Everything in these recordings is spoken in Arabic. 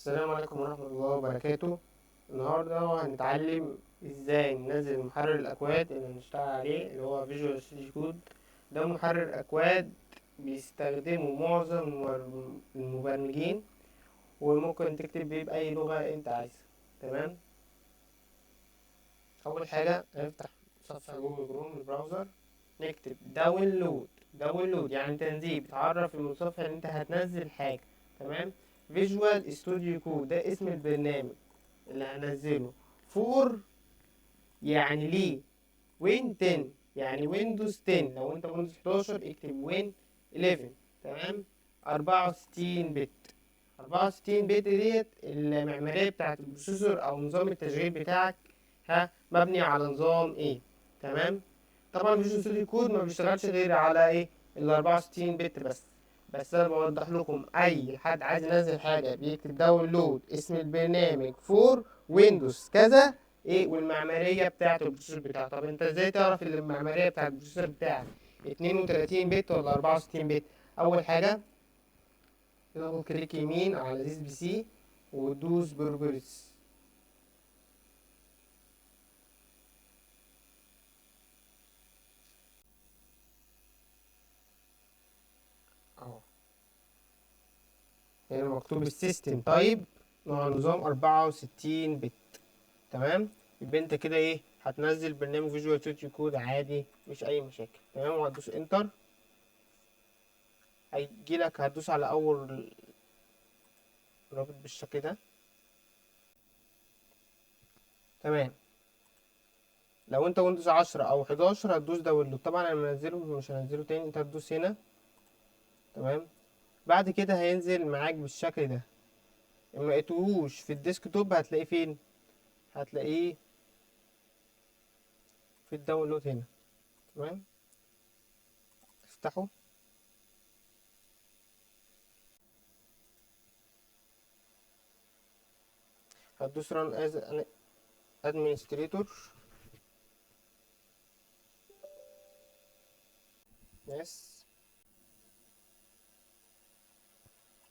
السلام عليكم ورحمة الله وبركاته. النهاردة هنتعلم ازاي ننزل محرر الأكواد اللي هنشتغل عليه اللي هو فيجوال ستوديو كود. ده محرر أكواد بيستخدمه معظم المبرمجين، وممكن تكتب بيه بأي لغة انت عايزها. تمام. أول حاجة نفتح صفحة جوجل كروم البراوزر، نكتب داونلود يعني تنزيل، بتعرف المتصفح ان انت هتنزل حاجة. تمام. فيجوال ستوديو كود ده اسم البرنامج اللي هنزله. فور يعني ليه. وين 10 يعني ويندوز 10، لو انت ويندوز 11 اكتب وين 11. تمام. 64 بت. 64 بت ديت المعمارية بتاعت البروسيسور او نظام التشغيل بتاعك، مبني على نظام ايه. تمام. طبعا فيجوال ستوديو كود ما بيشتغلش غير على ايه، ال 64 بت بس انا بوضح لكم اي حد عايز ينزل حاجه بيكتب داونلود اسم البرنامج فور ويندوز كذا ايه والمعماريه بتاعه البروسيسور بتاعه. طب انت ازاي تعرف ان المعماريه بتاعه البروسيسور بتاعك 32 بت ولا 64 بت؟ اول حاجه تضغط كليك يمين على ذيس بي سي وتدوس بروبرتيز اهو. هنا مكتوب السيستم تايب نوع النظام 64 بت. تمام. يبقى انت كده ايه هتنزل برنامج فيجوال ستوديو كود عادي، مش اي مشاكل. تمام. وهتدوس انتر، هيجيلك هتدوس على اول رابط بالشكل ده. تمام. لو انت ويندوز 10 او 11 هتدوس داونلود. طبعا انا منزله مش هنزله تاني، انت هتدوس هنا. تمام. بعد كده هينزل معاك بالشكل ده. ما لقيتوهوش في الديسكتوب هتلاقيه فين؟ هتلاقيه في الداونلود هنا. تمام. افتحه. هتدوس ران از ادمنستريتور. يس.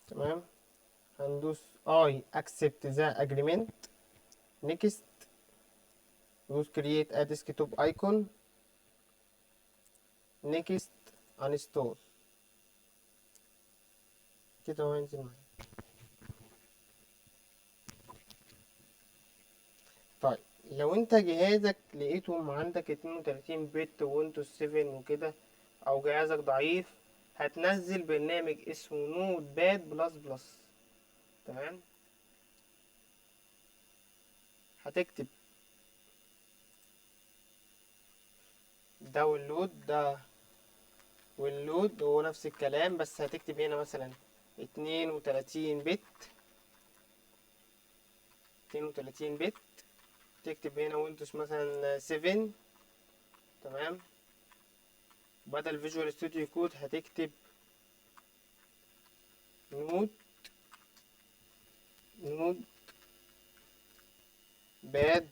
تمام. هندوس اي اكسبت ذا اجريمنت. نيكست. دوس كرييت ا ديسكتوب ايكون. نيكست. انستول. كده هو ينزل معايا. طيب لو انت جهازك لقيتهم عندك 32 بت ويندوز 7 وكده، او جهازك ضعيف، هتنزل برنامج اسمه نوت باد بلس بلس. تمام. هتكتب داونلود ده واللود هو نفس الكلام، بس هتكتب هنا مثلا 32 بت. 32 بت. تكتب هنا ويندوز مثلا 7. تمام. بدل فيجوال ستوديو كود هتكتب نوت نوت باد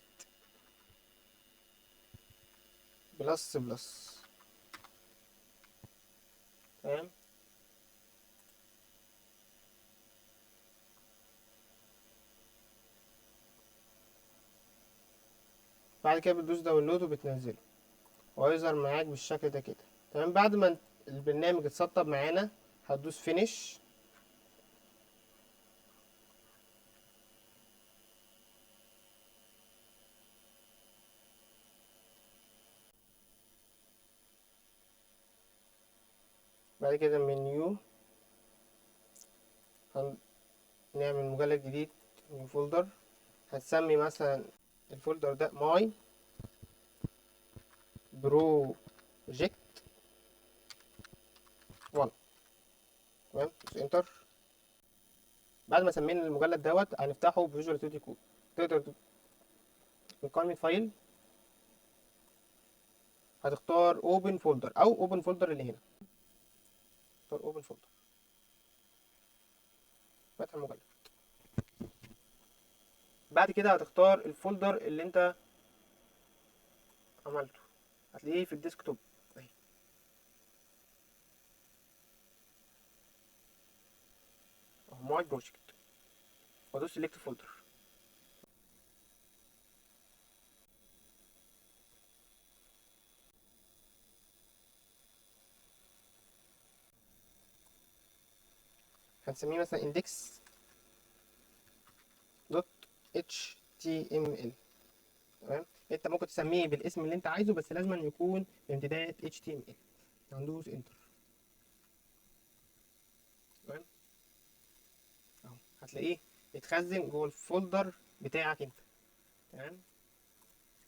بلس بلس. تمام. بعد كده بتدوس داونلود وبتنزله، وهيظهر معاك بالشكل ده كده. تمام. بعد ما البرنامج اتسطب معانا هتدوس فينيش. بعد كده من نيو هنعمل مجلد جديد من فولدر. هتسمي مثلا الفولدر ده ماي بروجكت 1. تمام. دوس انتر. بعد ما سمينا المجلد دوت هنفتحه بفيجوال ستوديو كود. تقدر من قائمة فايل هتختار اوبن فولدر او اوبن فولدر اللي هنا. اختار اوبن فولدر. فتح المجلد. بعد كده هتختار الفولدر اللي انت عملته، هتلاقيه في الديسكتوب اهي. ماي بروجكت. وادوس سيلكت فولدر. هنسميه مثلا index دوت html. تمام، انت ممكن تسميه بالاسم اللي انت عايزه، بس لازم أن يكون بامتداد html. هندوس انتر. تمام، اهو هتلاقيه اتخزن جوه الفولدر بتاعك انت. تمام،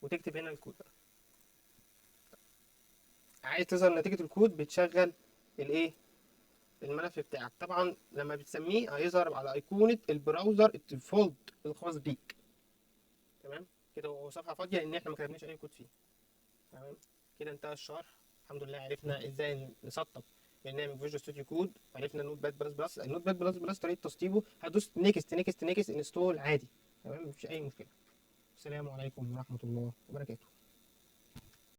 وتكتب هنا الكود بقى. عايز تظهر نتيجة الكود، بتشغل الايه، الملف بتاعك. طبعا لما بتسميه هيظهر على ايقونة البراوزر الديفولت الخاص بيك. تمام، كده هو صفحة فاضية لان احنا ما كتبناش اي كود فيه. تمام، كده انتهى الشرح. الحمد لله عرفنا ازاي نسطب برنامج فيجوال ستوديو كود، وعرفنا النوت باد بلس بلس. النوت باد بلس بلس طريقة تسطيبه هتدوس نيكست نيكست نيكست انستول عادي. تمام، مفيش اي مشكلة. السلام عليكم ورحمة الله وبركاته.